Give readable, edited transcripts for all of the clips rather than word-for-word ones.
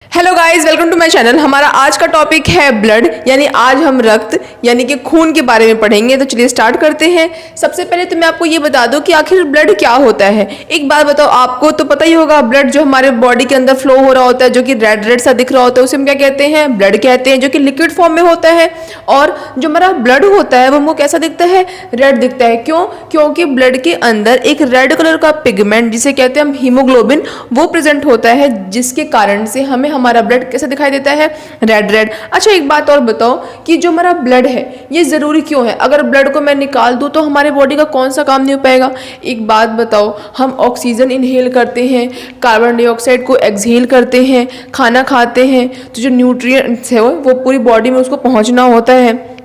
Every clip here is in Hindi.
Hello guys, welcome to my channel. हमारा आज का टॉपिक है ब्लड, यानी आज हम रक्त यानी कि खून के बारे में पढ़ेंगे। तो चलिए स्टार्ट करते हैं। सबसे पहले तो मैं आपको ये बता दूं कि आखिर ब्लड क्या होता है। एक बात बताओ, आपको तो पता ही होगा, ब्लड जो हमारे बॉडी के अंदर फ्लो हो रहा होता है, जो कि रेड रेड सा दिख रहा होता है, उसे हम क्या कहते हैं? ब्लड कहते हैं, जो कि लिक्विड फॉर्म में होता है। और जो हमारा ब्लड होता है वो हमको कैसा दिखता है? रेड दिखता है। क्यों? क्योंकि ब्लड के अंदर एक रेड कलर का पिगमेंट, जिसे कहते हैं हम हीमोग्लोबिन, वो प्रेजेंट होता है, जिसके कारण से हमें हमारा ब्लड कैसे दिखाई देता है? Red red. अच्छा, एक बात और बताओ कि जो हमारा ब्लड है ये जरूरी क्यों है? अगर ब्लड को मैं निकाल दूं तो हमारे बॉडी का कौन सा काम नहीं हो पाएगा? एक बात बताओ, हम ऑक्सीजन इनहेल करते हैं, कार्बन डाइऑक्साइड को एक्सहेल करते हैं, खाना खाते हैं, तो जो न्यूट्रिएंट्स है वो पूरी बॉडी में उसको पहुंचना होता है,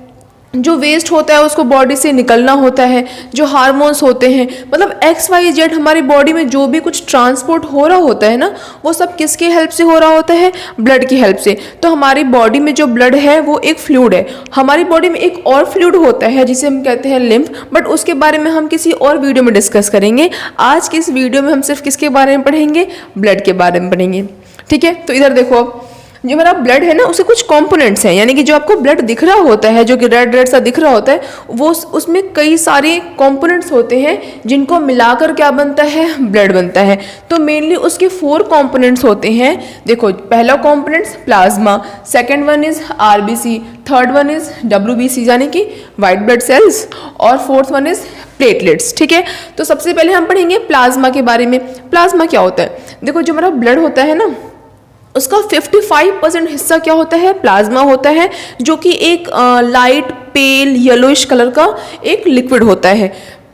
जो वेस्ट होता है उसको बॉडी से निकलना होता है, जो हार्मोन्स होते हैं, मतलब XYZ हमारी बॉडी में जो भी कुछ ट्रांसपोर्ट हो रहा होता है ना, वो सब किसके हेल्प से हो रहा होता है? ब्लड की हेल्प से। तो हमारी बॉडी में जो ब्लड है वो एक फ्लूइड है। हमारी बॉडी में एक और फ्लूइड होता है जिसे हम कहते हैं लिम्फ, बट उसके बारे में हम किसी और वीडियो में डिस्कस करेंगे। आज की इस वीडियो में हम सिर्फ किसके बारे में पढ़ेंगे? ब्लड के बारे में पढ़ेंगे। ठीक है, तो इधर देखो, अब जो हमारा ब्लड है ना, उसके कुछ कंपोनेंट्स हैं, यानी कि जो आपको ब्लड दिख रहा होता है, जो कि रेड रेड सा दिख रहा होता है, वो उसमें कई सारे कंपोनेंट्स होते हैं जिनको मिलाकर क्या बनता है? ब्लड बनता है। तो मेनली उसके 4 कंपोनेंट्स होते हैं। देखो, पहला components plasma, second one is RBC, third one is WBC यानी कि वाइट ब्लड सेल्स, और फोर्थ वन इज प्लेटलेट्स। ठीक है, तो सबसे पहले हम पढ़ेंगे प्लाज्मा के बारे में। प्लाज्मा क्या होता है? देखो, जो हमारा ब्लड होता है ना, उसका 55% हिस्सा क्या होता है? प्लाज्मा होता है, जो कि एक लाइट पेल येलोइश कलर का एक लिक्विड होता है।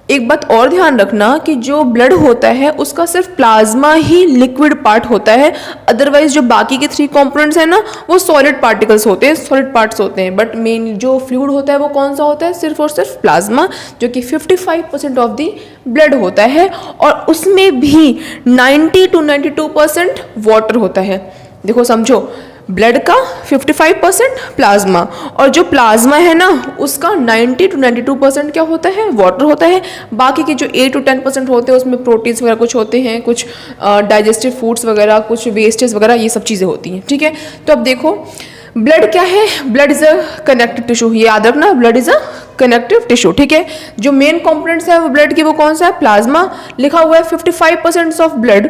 एक बात और ध्यान रखना कि जो ब्लड होता है उसका सिर्फ प्लाज्मा ही लिक्विड पार्ट होता है, अदरवाइज जो बाकी के 3 कंपोनेंट्स हैं ना, वो सॉलिड पार्टिकल्स होते हैं, सॉलिड पार्ट्स होते हैं। बट मेन जो फ्लूइड होता है वो कौन सा होता है? सिर्फ और सिर्फ प्लाज्मा, जो कि 55% ऑफ द ब्लड होता है, और उसमें भी 90 to 92% वाटर होता है। देखो, समझो, ब्लड का 55% प्लाज्मा, और जो प्लाज्मा है ना उसका 90 to 92% क्या होता है? वाटर होता है। बाकी के जो 8 to 10% होते हैं उसमें प्रोटीन्स वगैरह कुछ होते हैं, कुछ डाइजेस्टिव फूड्स वगैरह, कुछ वेस्टेज वगैरह, ये सब चीज़ें होती हैं। ठीक है, तो अब देखो, ब्लड क्या है? Blood is a connective tissue. ये याद रखना, blood is a connective tissue. ठीक है, जो मेन कॉम्पोनेंट्स है वो ब्लड की, वो कौन सा है? प्लाज्मा। लिखा हुआ है 55% ऑफ ब्लड।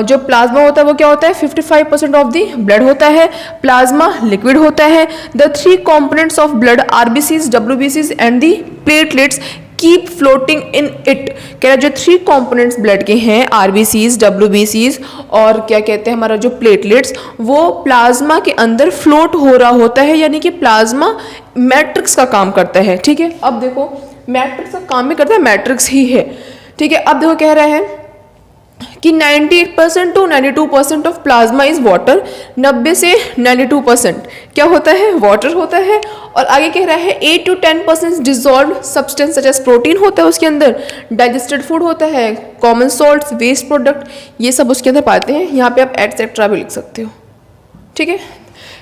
जो प्लाज्मा होता है वो क्या होता है? 55% ऑफ द ब्लड होता है। प्लाज्मा लिक्विड होता है। The 3 components of blood RBCs, WBCs and the platelets keep floating in it. कह रहा है जो 3 कंपोनेंट्स ब्लड के हैं, RBCs, WBCs और क्या कहते हैं हमारा जो प्लेटलेट्स, वो प्लाज्मा के अंदर फ्लोट हो रहा होता है, यानी कि प्लाज्मा मैट्रिक्स का काम करता है। ठीक है, अब देखो, मैट्रिक्स का काम भी करता है, मैट्रिक्स ही है। ठीक है, अब देखो, कह रहा है कि 98% to 92% of plasma is water. 90 से 92% क्या होता है? वाटर होता है। और आगे कह रहा है 8 to 10% dissolve substance such as protein होता है उसके अंदर, डाइजेस्टेड फूड होता है, कॉमन सॉल्ट्स, वेस्ट प्रोडक्ट, ये सब उसके अंदर पाते हैं। यहाँ पे आप एटसेट्रा भी लिख सकते हो। ठीक है,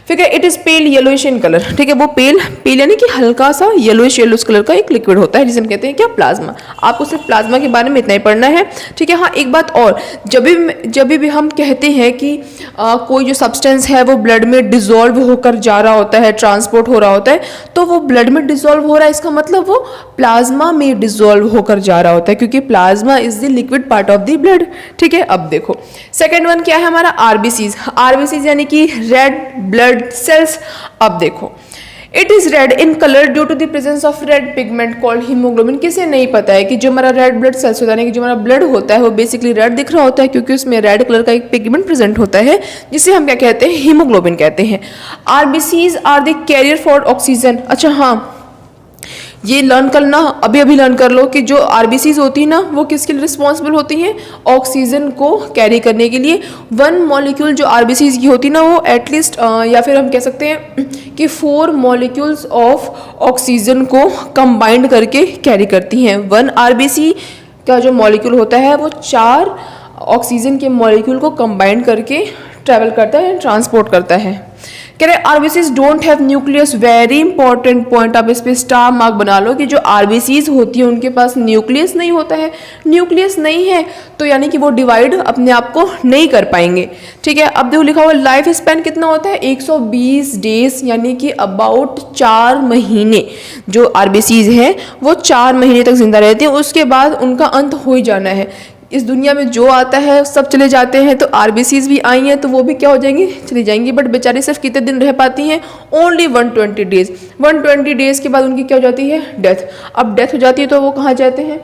फिर it is pail yellowish in colour. ठीक है, वो पेल यानी कि हल्का सा येलोइश कलर का एक लिक्विड होता है, जिसे हम कहते हैं क्या? प्लाज्मा। आपको सिर्फ प्लाज्मा के बारे में इतना ही पढ़ना है। ठीक है, हाँ, एक बात और, जब भी हम कहते हैं कि कोई जो सब्सटेंस है वो ब्लड में डिजोल्व होकर जा रहा होता है, ट्रांसपोर्ट हो रहा होता है, तो वो ब्लड में डिजोल्व हो रहा है, इसका मतलब वो प्लाज्मा में डिजोल्व होकर जा रहा होता है, क्योंकि plasma is the liquid part of the blood. ठीक है, अब देखो, सेकेंड वन क्या है हमारा? RBCs यानी कि रेड ब्लड सेल्स। अब देखो, it is red in colour due to the presence of red pigment called haemoglobin. किसे नहीं पता है कि जो हमारा रेड ब्लड सेल्स होता है, यानी कि जो हमारा ब्लड होता है वो बेसिकली रेड दिख रहा होता है, क्योंकि उसमें रेड कलर का एक पिगमेंट प्रेजेंट होता है, जिसे हम क्या कहते हैं? हीमोग्लोबिन कहते हैं। RBCs are the carrier for oxygen. अच्छा, हाँ, ये लर्न करना, अभी लर्न कर लो कि जो RBCs होती है ना, वो किसके लिए रिस्पॉन्सिबल होती हैं? ऑक्सीजन को कैरी करने के लिए। 1 मॉलिक्यूल जो RBCs की होती है ना, वो एटलीस्ट या फिर हम कह सकते हैं कि 4 मॉलिक्यूल्स ऑफ ऑक्सीजन को कंबाइंड करके कैरी करती हैं। 1 RBC का जो मॉलिक्यूल होता है वो 4 ऑक्सीजन के मॉलिक्यूल को कंबाइंड करके ट्रैवल करता है, ट्रांसपोर्ट करता है। कह रहे RBCs don't have nucleus, very important point, आप इस पे स्टार मार्क बना लो कि जो आरबीसीज होती है उनके पास न्यूक्लियस नहीं होता है। न्यूक्लियस नहीं है तो यानी कि वो डिवाइड अपने आप को नहीं कर पाएंगे। ठीक है, अब देखो लिखा हुआ लाइफ स्पैन कितना होता है 120 डेज, यानी कि अबाउट 4 महीने जो आरबीसीज हैं वो 4 महीने तक जिंदा रहते हैं, उसके बाद उनका अंत हो ही जाना है। इस दुनिया में जो आता है सब चले जाते हैं, तो आरबीसीज भी आई हैं तो वो भी क्या हो जाएंगी, चली जाएंगी। बट बेचारी सिर्फ कितने दिन रह पाती हैं, ओनली 120 डेज। 120 डेज के बाद उनकी क्या हो जाती है, डेथ। अब डेथ हो जाती है तो वो कहाँ जाते हैं,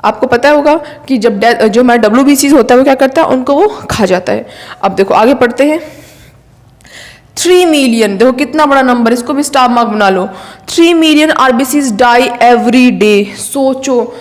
आपको पता होगा कि जब डेथ जो हमारा WBCs होता है वो क्या करता है, उनको वो खा जाता है। अब देखो आगे पढ़ते हैं। 3 मिलियन, देखो कितना बड़ा नंबर, इसको भी स्टार मार्क बना लो। 3 million RBCs die every day. सोचो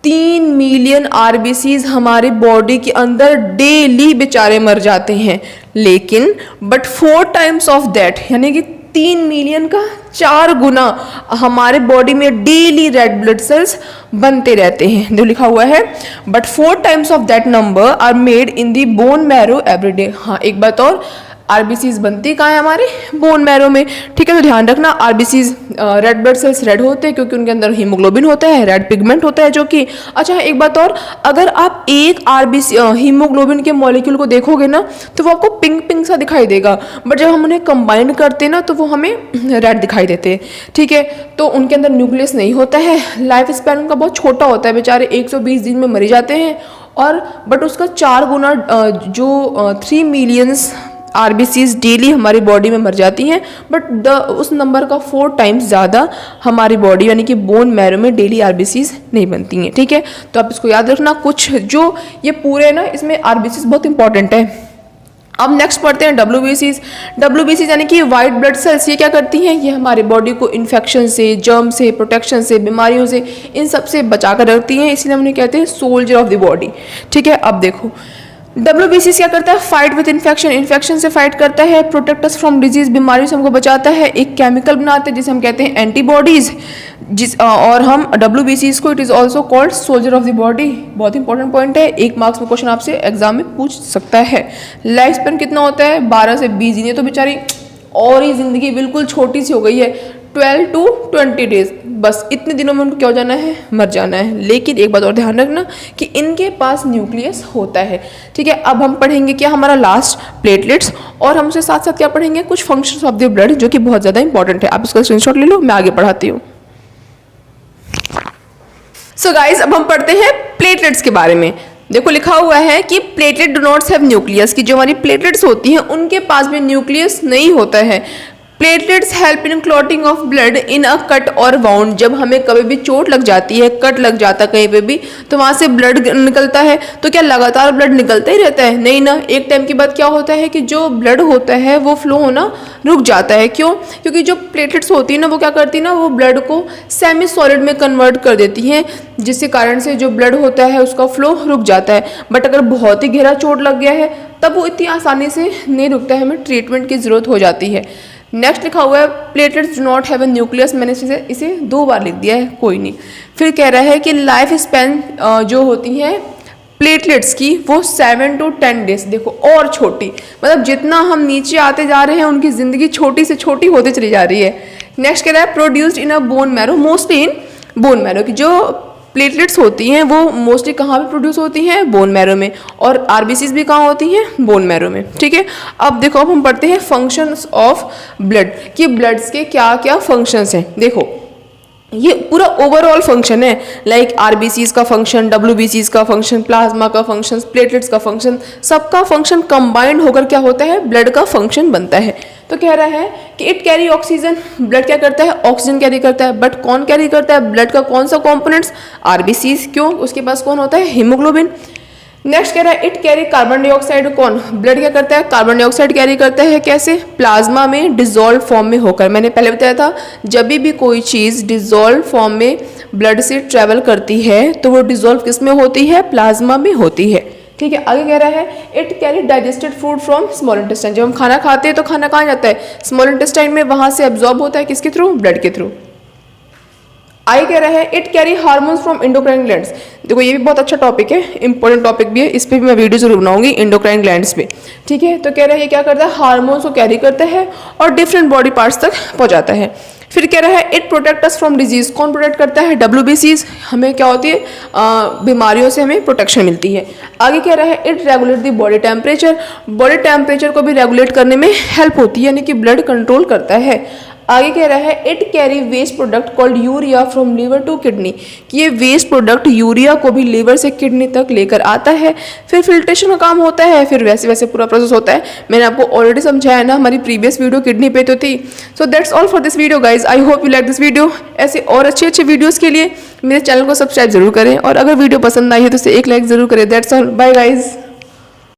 3 मिलियन आरबीसीज हमारे बॉडी के अंदर डेली बेचारे मर जाते हैं, लेकिन बट 4 टाइम्स ऑफ दैट, यानी कि 3 मिलियन का 4 गुना हमारे बॉडी में डेली रेड ब्लड सेल्स बनते रहते हैं। जो लिखा हुआ है but 4 times of that number are made in the bone marrow every day. हाँ, एक बात और, आरबीसीज बनती कहाँ है, हमारे बोन मैरो में। ठीक है, तो ध्यान रखना RBCs red blood cells red होते हैं क्योंकि उनके अंदर हीमोग्लोबिन होता है, रेड पिगमेंट होता है जो कि। अच्छा एक बात और, अगर आप एक आरबीसी हीमोग्लोबिन के मॉलिक्यूल को देखोगे ना तो वो आपको पिंक पिंक सा दिखाई देगा, बट जब हम उन्हें कंबाइन करते हैं ना तो वो हमें रेड दिखाई देते हैं। ठीक है, तो उनके अंदर न्यूक्लियस नहीं होता है, लाइफ स्पैन उनका बहुत छोटा होता है, बेचारे 120 दिन में मर जाते हैं। और बट उसका 4 गुना जो 3 मिलियंस आरबीसीज डेली हमारी बॉडी में मर जाती हैं, बट उस नंबर का 4 टाइम्स ज़्यादा हमारी बॉडी यानी कि बोन मैरो में डेली आरबीसीज नहीं बनती हैं। ठीक है, तो आप इसको याद रखना। कुछ जो ये पूरे ना इसमें आरबीसीज बहुत इंपॉर्टेंट है। अब नेक्स्ट पढ़ते हैं WBCs। WBCs यानी कि वाइट ब्लड सेल्स, ये क्या करती हैं, ये हमारी बॉडी को इन्फेक्शन से, जर्म से, प्रोटेक्शन से, बीमारियों से, इन सब से बचा कर रखती हैं, इसलिए हम उन्हें कहते हैं सोल्जर ऑफ द बॉडी। ठीक है, अब देखो WBCs क्या करता है, फाइट विद इन्फेक्शन, इन्फेक्शन से फाइट करता है, प्रोटेक्ट अस फ्रॉम डिजीज, बीमारियों से हमको बचाता है, एक केमिकल बनाते हैं जिसे हम कहते हैं एंटीबॉडीज, और हम WBCs को it is also called soldier of the body. बहुत इंपॉर्टेंट पॉइंट है, 1 मार्क्स में क्वेश्चन आपसे एग्जाम में पूछ सकता है। लाइफ स्पेन कितना होता है, 12 से 20 दिन, तो बेचारी और ही जिंदगी बिल्कुल छोटी सी हो गई है, 12 to 20 डेज, बस इतने दिनों में उनको क्या हो जाना है, मर जाना है। लेकिन एक बात और ध्यान रखना कि इनके पास न्यूक्लियस होता है। ठीक है, अब हम पढ़ेंगे क्या, हमारा लास्ट प्लेटलेट्स, और हम उसके साथ साथ क्या पढ़ेंगे, कुछ फंक्शंस ऑफ द ब्लड जो कि बहुत ज़्यादा इंपॉर्टेंट है। आप इसका स्क्रीनशॉट ले लो, मैं आगे पढ़ाती हूँ। सो गाइज, अब हम पढ़ते हैं प्लेटलेट्स के बारे में। देखो लिखा हुआ है कि platelet do not have nucleus, कि जो हमारी प्लेटलेट्स होती हैं उनके पास भी न्यूक्लियस नहीं होता है। Platelets help in clotting of blood in a cut और वाउंड, जब हमें कभी भी चोट लग जाती है, कट लग जाता है कहीं पे भी, तो वहाँ से ब्लड निकलता है, तो क्या लगातार ब्लड निकलता ही रहता है, नहीं ना। एक टाइम के बाद क्या होता है कि जो ब्लड होता है वो फ्लो होना रुक जाता है। क्यों? क्योंकि जो प्लेटलेट्स होती है ना वो क्या करती है ना, वो ब्लड को सेमी सॉलिड में कन्वर्ट कर देती हैं, जिसके कारण से जो ब्लड होता है उसका फ्लो रुक जाता है। बट अगर बहुत ही गहरा चोट लग गया है तब वो इतनी आसानी से नहीं रुकता है, हमें ट्रीटमेंट की ज़रूरत हो जाती है। नेक्स्ट लिखा हुआ है platelets do not have a nucleus, मैंने इसे 2 बार लिख दिया है, कोई नहीं। फिर कह रहा है कि लाइफ स्पैन जो होती है प्लेटलेट्स की वो 7 to 10 डेज। देखो और छोटी, मतलब जितना हम नीचे आते जा रहे हैं उनकी ज़िंदगी छोटी से छोटी होती चली जा रही है। नेक्स्ट कह रहा है produced in a bone marrow, mostly in bone marrow, की जो प्लेटलेट्स होती हैं वो मोस्टली कहाँ पे प्रोड्यूस होती हैं, बोन मैरो में, और आरबीसीज भी कहाँ होती हैं, बोन मैरो में। ठीक है, अब देखो अब हम पढ़ते हैं फंक्शंस ऑफ ब्लड, कि ब्लड्स के क्या क्या फंक्शंस हैं। देखो ये पूरा ओवरऑल फंक्शन है, लाइक आरबीसीज का फंक्शन, WBCs का फंक्शन, प्लाज्मा का फंक्शन, प्लेटलेट्स का फंक्शन, सबका फंक्शन कंबाइंड होकर क्या होता है, ब्लड का फंक्शन बनता है। तो कह रहा है कि इट कैरी ऑक्सीजन, ब्लड क्या करता है, ऑक्सीजन कैरी करता है। बट कौन कैरी करता है, ब्लड का कौन सा कॉम्पोनेंट्स, आरबीसीज। क्यों? उसके पास कौन होता है, हीमोग्लोबिन। नेक्स्ट कह रहा है इट कैरी कार्बन डाइऑक्साइड, कौन, ब्लड क्या करता है, कार्बन डाइऑक्साइड कैरी करता है। कैसे? प्लाज्मा में डिजोल्व फॉर्म में होकर। मैंने पहले बताया था जब भी कोई चीज़ डिजोल्व फॉर्म में ब्लड से ट्रेवल करती है तो वो डिजोल्व किस में होती है, प्लाज्मा में होती है। ठीक है, आगे कह रहा है it carry digested food from small intestine, जब हम खाना खाते हैं तो खाना कहाँ जाता है, स्मॉल इंटेस्टाइन में, वहाँ से एब्जॉर्ब होता है किसके थ्रू, ब्लड के थ्रू। आई कह रहा है it carry hormones from endocrine glands. देखो ये भी बहुत अच्छा टॉपिक है, इंपॉर्टेंट टॉपिक भी है, इस पर भी मैं वीडियो जरूर बनाऊंगी एंडोक्राइन ग्लैंड्स पे। ठीक है, तो कह रहा है ये क्या करता है, हार्मोन्स को कैरी करता है और डिफरेंट बॉडी पार्ट्स तक पहुंचाता है। फिर कह रहा है it protect us from disease. कौन प्रोटेक्ट करता है, WBCs, हमें क्या होती है, बीमारियों से हमें प्रोटेक्शन मिलती है। आगे कह रहा है it regulate the body temperature. Body temperature को भी रेगुलेट करने में हेल्प होती है, यानी कि ब्लड कंट्रोल करता है। आगे कह रहा है it carry waste product called urea from liver to kidney, कि ये वेस्ट प्रोडक्ट यूरिया को भी लीवर से किडनी तक लेकर आता है। फिर फिल्ट्रेशन का काम होता है, फिर वैसे वैसे पूरा प्रोसेस होता है। मैंने आपको ऑलरेडी समझाया ना, हमारी प्रीवियस वीडियो किडनी पे तो थी। So that's all for this video guys, I hope you like this video. ऐसे और अच्छे अच्छे वीडियोज़ के लिए मेरे चैनल को सब्सक्राइब जरूर करें, और अगर वीडियो पसंद आई है तो उसे एक लाइक जरूर करें। That's all, bye guys.